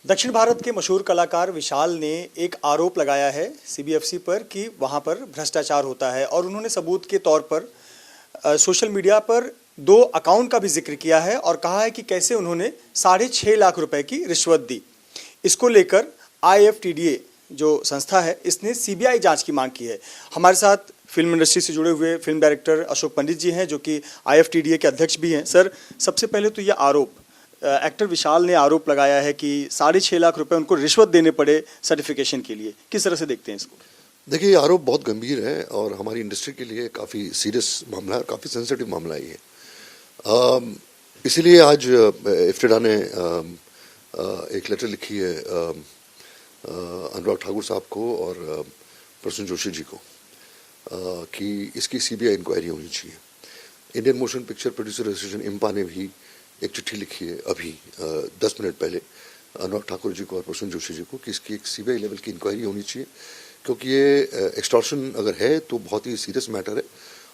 दक्षिण भारत के मशहूर कलाकार विशाल ने एक आरोप लगाया है सीबीएफसी पर कि वहां पर भ्रष्टाचार होता है और उन्होंने सबूत के तौर पर सोशल मीडिया पर 2 अकाउंट का भी जिक्र किया है और कहा है कि कैसे उन्होंने 6.5 लाख रुपए की रिश्वत दी। इसको लेकर IFTDA जो संस्था है इसने सीबीआई जांच की मांग की है। हमारे साथ फिल्म इंडस्ट्री से जुड़े हुए फिल्म डायरेक्टर अशोक पंडित जी हैं जो कि IFTDA के अध्यक्ष भी हैं। सर, सबसे पहले तो ये आरोप एक्टर विशाल ने आरोप लगाया है कि 6.5 लाख रुपए उनको रिश्वत देने पड़े सर्टिफिकेशन के लिए। किस तरह से देखते हैं इसको? देखिए, ये आरोप बहुत गंभीर है और हमारी इंडस्ट्री के लिए काफ़ी सीरियस मामला है, काफ़ी सेंसिटिव मामला है ये। इसीलिए आज इफ्तिडा ने एक लेटर लिखी है अनुराग ठाकुर साहब को और प्रसून जोशी जी को कि इसकी सीबीआई इंक्वायरी होनी चाहिए। Indian motion picture producer association IMPPA ने भी एक चिट्ठी लिखी है अभी 10 मिनट पहले अनुराग ठाकुर जी को और प्रसून जोशी जी को कि इसकी एक सीबीआई लेवल की इंक्वायरी होनी चाहिए, क्योंकि ये एक्सटॉर्शन अगर है तो बहुत ही सीरियस मैटर है।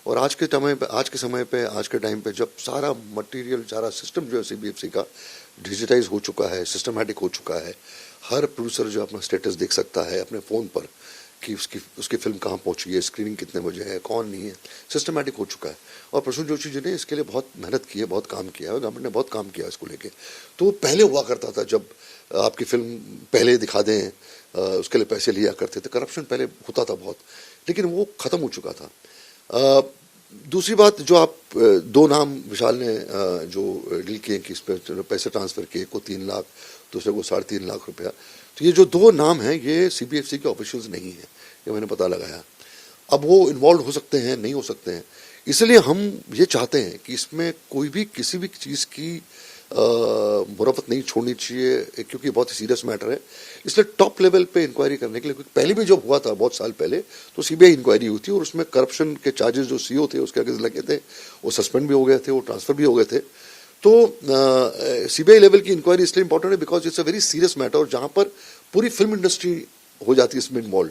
और आज के टाइम पे जब सारा मटेरियल, सारा सिस्टम जो है सीबीएफसी का डिजिटाइज हो चुका है, सिस्टमैटिक हो चुका है, हर प्रोड्यूसर जो अपना स्टेटस देख सकता है अपने फ़ोन पर कि उसकी फिल्म कहाँ पहुंची है, स्क्रीनिंग कितने बजे है, कौन नहीं है, सिस्टमैटिक हो चुका है। और प्रसून जोशी जी ने इसके लिए बहुत मेहनत की है, बहुत काम किया है, गवर्नमेंट ने बहुत काम किया है इसको लेके। तो पहले हुआ करता था जब आपकी फिल्म पहले दिखा दें उसके लिए पैसे लिया करते थे, करप्शन पहले होता था बहुत, लेकिन वो ख़त्म हो चुका था। दूसरी बात, जो आप 2 नाम विशाल ने जो डील किए कि इस पर पैसे ट्रांसफ़र किए, को 3 लाख, दूसरे को 3.5 लाख रुपया, तो ये जो 2 नाम हैं ये सीबीएफसी के ऑफिशियल्स नहीं है, ये मैंने पता लगाया। अब वो इन्वॉल्व हो सकते हैं, नहीं हो सकते हैं, इसलिए हम ये चाहते हैं कि इसमें कोई भी किसी भी चीज़ की मुरफ़त नहीं छोड़नी चाहिए, क्योंकि बहुत ही सीरियस मैटर है। इसलिए टॉप लेवल पे इंक्वायरी करने के लिए, क्योंकि पहले भी जब हुआ था बहुत साल पहले तो सीबीआई इंक्वायरी हुई थी और उसमें करप्शन के चार्जेस जो सीईओ थे उसके आगे लगे थे, वो सस्पेंड भी हो गए थे, वो ट्रांसफ़र भी हो गए थे। तो सीबीआई लेवल की इंक्वायरी इसलिए इंपॉर्टेंट है because it's a very serious matter, और जहाँ पर पूरी फिल्म इंडस्ट्री हो जाती है इसमें इन्वॉल्व।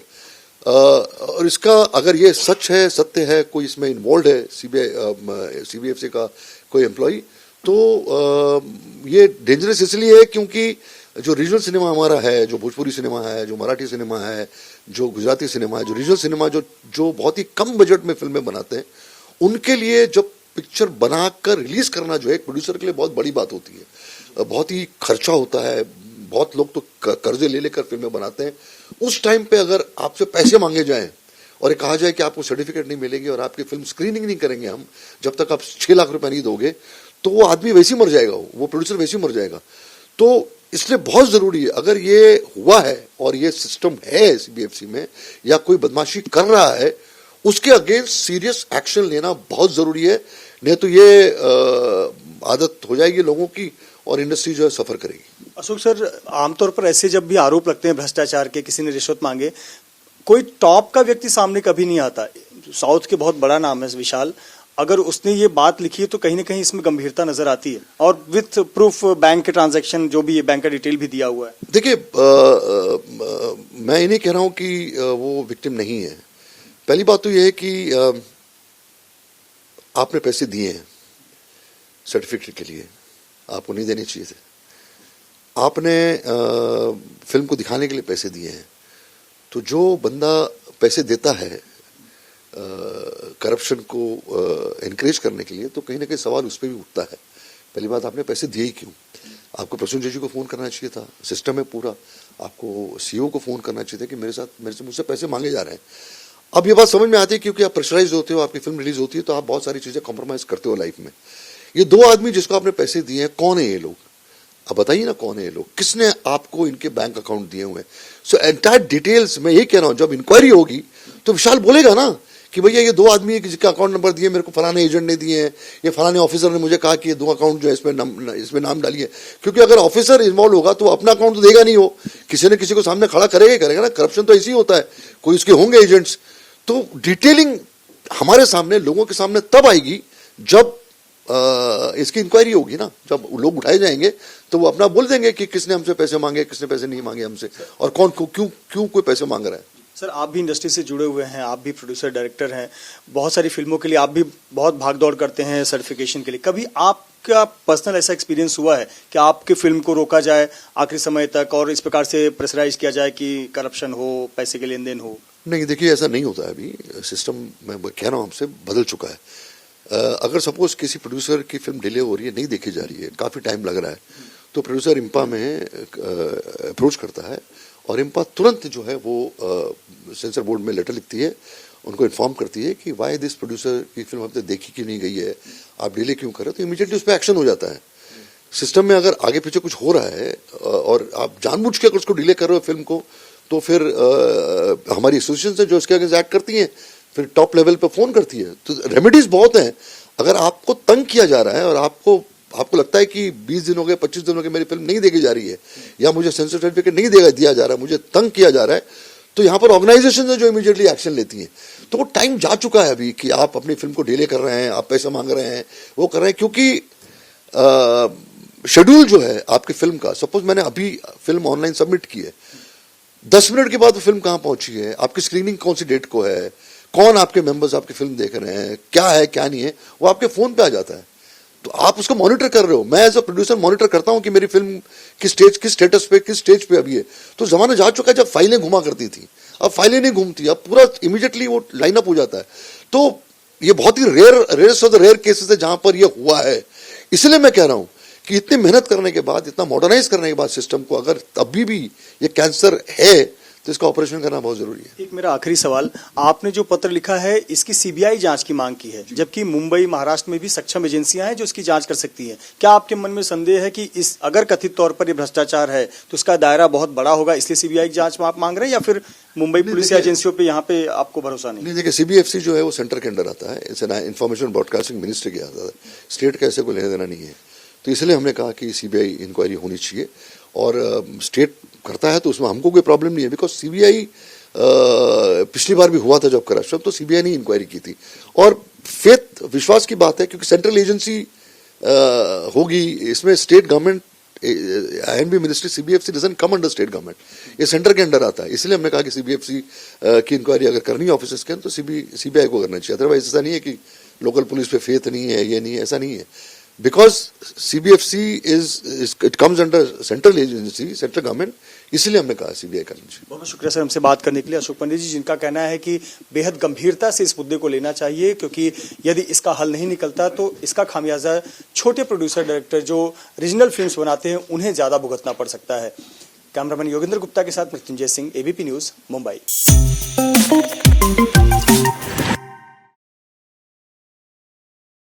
और इसका अगर ये सच है, सत्य है, कोई इसमें इन्वॉल्व है सीबीएफसी का कोई एम्प्लॉई, तो ये डेंजरस इसलिए है क्योंकि जो रीजनल सिनेमा हमारा है, जो भोजपुरी सिनेमा है, जो मराठी सिनेमा है, जो गुजराती सिनेमा है, जो रीजनल सिनेमा जो बहुत ही कम बजट में फिल्में बनाते हैं, उनके लिए जब पिक्चर बनाकर रिलीज करना जो है एक प्रोड्यूसर के लिए बहुत बड़ी बात होती है, बहुत ही खर्चा होता है, बहुत लोग तो कर्जे ले लेकर फिल्में बनाते हैं। उस टाइम पे अगर आपसे पैसे मांगे जाएं और कहा जाए कि आपको सर्टिफिकेट नहीं मिलेगी और आपकी फिल्म स्क्रीनिंग नहीं करेंगे हम जब तक आप 6 लाख रुपए नहीं दोगे, तो वो आदमी वैसे ही मर जाएगा, वो प्रोड्यूसर वैसे ही मर जाएगा। तो इसलिए बहुत ज़रूरी है, अगर ये हुआ है और ये सिस्टम है सीबीएफसी में या कोई बदमाशी कर रहा है, उसके अगेंस्ट सीरियस एक्शन लेना बहुत ज़रूरी है, नहीं तो ये आदत हो जाएगी लोगों की और इंडस्ट्री जो है सफ़र करेगी। अशोक सर, आमतौर पर ऐसे जब भी आरोप लगते हैं भ्रष्टाचार के, किसी ने रिश्वत मांगे, कोई टॉप का व्यक्ति सामने कभी नहीं आता। साउथ के बहुत बड़ा नाम है विशाल, अगर उसने ये बात लिखी है तो कहीं ना कहीं इसमें गंभीरता नजर आती है, और विथ प्रूफ बैंक के ट्रांजैक्शन जो भी है, बैंक का डिटेल भी दिया हुआ है। देखिए, मैं ये नहीं कह रहा हूँ कि वो विक्टिम नहीं है। पहली बात तो ये है कि आपने पैसे दिए हैं सर्टिफिकेट के लिए, आपको नहीं देने चाहिए थे। आपने फिल्म को दिखाने के लिए पैसे दिए हैं, तो जो बंदा पैसे देता है करप्शन को इनकरेज करने के लिए, तो कहीं ना कहीं सवाल उस पर भी उठता है। पहली बात, आपने पैसे दिए ही क्यों? आपको प्रसून जोशी को फ़ोन करना चाहिए था, सिस्टम है पूरा, आपको सीईओ को फ़ोन करना चाहिए था कि मुझसे पैसे मांगे जा रहे हैं। अब ये बात समझ में आती है क्योंकि आप प्रेशराइज होते हो, आपकी फिल्म रिलीज होती है, तो आप बहुत सारी चीज़ें कॉम्प्रोमाइज़ करते हो लाइफ में। ये 2 आदमी जिसको आपने पैसे दिए हैं, कौन है ये लोग? अब बताइए ना, कौन है ये लोग, किसने आपको इनके बैंक अकाउंट दिए हुए हैं? सो एंटायर डिटेल्स मैं ये कह रहा हूँ, जब इंक्वायरी होगी तो विशाल बोलेगा ना कि भैया ये 2 आदमी है जिसका अकाउंट नंबर दिए, मेरे को फलाने एजेंट ने दिए हैं, ये फलाने ऑफिसर ने मुझे कहा कि ये 2 अकाउंट जो है इसमें नाम डालिए। क्योंकि अगर ऑफिसर इन्वॉल्व होगा तो अपना अकाउंट तो देगा नहीं, हो किसी न किसी को सामने खड़ा करेगा ना। करप्शन तो ऐसे ही होता है, कोई उसके होंगे एजेंट्स। तो डिटेलिंग हमारे सामने, लोगों के सामने तब आएगी जब इसकी इंक्वायरी होगी ना, जब लोग उठाए जाएंगे तो वो अपना बोल देंगे कि किसने हमसे पैसे मांगे, किसने पैसे नहीं मांगे हमसे, और कौन क्यों कोई पैसे मांग रहा है। सर, आप भी इंडस्ट्री से जुड़े हुए हैं, आप भी प्रोड्यूसर डायरेक्टर हैं, बहुत सारी फिल्मों के लिए आप भी बहुत भागदौड़ करते हैं सर्टिफिकेशन के लिए। कभी आप आपका पर्सनल ऐसा एक्सपीरियंस हुआ है कि आपकी फिल्म को रोका जाए आखिरी समय तक और इस प्रकार से प्रेशराइज किया जाए कि करप्शन हो, पैसे के लेन देन हो? नहीं, देखिए ऐसा नहीं होता है। अभी सिस्टम मैं कह रहा हूँ आपसे बदल चुका है। अगर सपोज किसी प्रोड्यूसर की फिल्म डिले हो रही है, नहीं देखी जा रही है, काफ़ी टाइम लग रहा है, तो प्रोड्यूसर इम्पा में अप्रोच करता है और इम्पा तुरंत जो है वो सेंसर बोर्ड में लेटर लिखती है, उनको इन्फॉर्म करती है कि वाई दिस प्रोड्यूसर की फिल्म अब तक देखी क्यों नहीं गई है, आप डिले क्यों कर रहे हो, तो इमीडिएटली उस पर एक्शन हो जाता है। सिस्टम में अगर आगे पीछे कुछ हो रहा है और आप जानबूझ के अगर उसको डिले कर रहे हो फिल्म को, तो फिर हमारी एसोसिएशन से जो इसके अगेंस्ट एक्ट करती हैं, फिर टॉप लेवल पे फोन करती है। तो रेमेडीज बहुत हैं। अगर आपको तंग किया जा रहा है और आपको लगता है कि 20 दिन हो गए, 25 दिन हो गए, मेरी फिल्म नहीं देखी जा रही है या मुझे सेंसर सर्टिफिकेट नहीं दिया जा रहा है, मुझे तंग किया जा रहा है, तो यहाँ पर ऑर्गेनाइजेशन है जो इमीडिएटली एक्शन लेती हैं। तो वो टाइम जा चुका है अभी कि आप अपनी फिल्म को डिले कर रहे हैं, आप पैसा मांग रहे हैं, वो कर रहे हैं, क्योंकि शेड्यूल जो है आपकी फिल्म का, सपोज मैंने अभी फिल्म ऑनलाइन सबमिट की है, 10 मिनट के बाद वो फिल्म कहाँ पहुंची है, आपकी स्क्रीनिंग कौन सी डेट को है, कौन आपके मेंबर्स आपकी फिल्म देख रहे हैं, क्या है क्या नहीं है, वो आपके फोन पे आ जाता है। तो आप उसको मॉनिटर कर रहे हो। मैं एज अ प्रोड्यूसर मॉनिटर करता हूं कि मेरी फिल्म किस स्टेटस पे, किस स्टेज पे अभी है। तो जमाना जा चुका है जब फाइलें घुमा करती थी, अब फाइलें नहीं घूमती, अब पूरा इमीडिएटली वो लाइनअप हो जाता है। तो ये बहुत ही rarest of the rare cases है जहां पर ये हुआ है। इसलिए मैं कह रहा हूं कि इतनी मेहनत करने के बाद, इतना मॉडर्नाइज करने के बाद सिस्टम को, अगर अभी भी ये कैंसर है तो इसका ऑपरेशन करना बहुत जरूरी है। एक मेरा आखिरी सवाल, आपने जो पत्र लिखा है इसकी सीबीआई जांच की मांग की है, जबकि मुंबई, महाराष्ट्र में भी सक्षम एजेंसियां हैं जो इसकी जांच कर सकती हैं। क्या आपके मन में संदेह है कि इस अगर कथित तौर पर ये भ्रष्टाचार है तो इसका दायरा बहुत बड़ा होगा, इसलिए सीबीआई जांच में आप मांग रहे हैं, या फिर मुंबई पुलिस एजेंसियों पे यहाँ पे आपको भरोसा नहीं? नहीं, देखिए सीबीएफसी जो है वो सेंटर के अंडर आता है, इसे इन्फॉर्मेशन ब्रॉडकास्टिंग मिनिस्ट्री के आता है, स्टेट का ऐसे को लेने देना नहीं है। तो इसलिए हमने कहा कि सीबीआई इंक्वायरी होनी चाहिए, और स्टेट करता है तो उसमें हमको कोई प्रॉब्लम नहीं है, बिकॉज सीबीआई पिछली बार भी हुआ था जब करप्शन, तो सीबीआई ने इंक्वायरी की थी। और फेथ, विश्वास की बात है, क्योंकि सेंट्रल एजेंसी होगी, इसमें state government I&B ministry, CBFC doesn't come under state government, ये सेंटर के अंडर आता है। इसलिए हमने कहा कि सीबीएफसी की इंक्वायरी अगर करनी है ऑफिसर्स के, तो सीबीआई को करना चाहिए। अदरवाइज ऐसा नहीं है कि लोकल पुलिस पे फेथ नहीं है, ये नहीं है, ऐसा नहीं है। Because CBFC it comes under central agency, central government, इसलिए हमने कहा सीबीआई करनी चाहिए। बहुत शुक्रिया सर हमसे बात करने के लिए। अशोक पंडित जी, जिनका कहना है कि बेहद गंभीरता से इस मुद्दे को लेना चाहिए, क्योंकि यदि इसका हल नहीं निकलता तो इसका खामियाजा छोटे प्रोड्यूसर, डायरेक्टर जो रीजनल फिल्म्स बनाते हैं उन्हें ज्यादा भुगतना पड़ सकता है। कैमरामैन योगेंद्र गुप्ता के साथ मृत्युंजय सिंह, एबीपी न्यूज, मुंबई।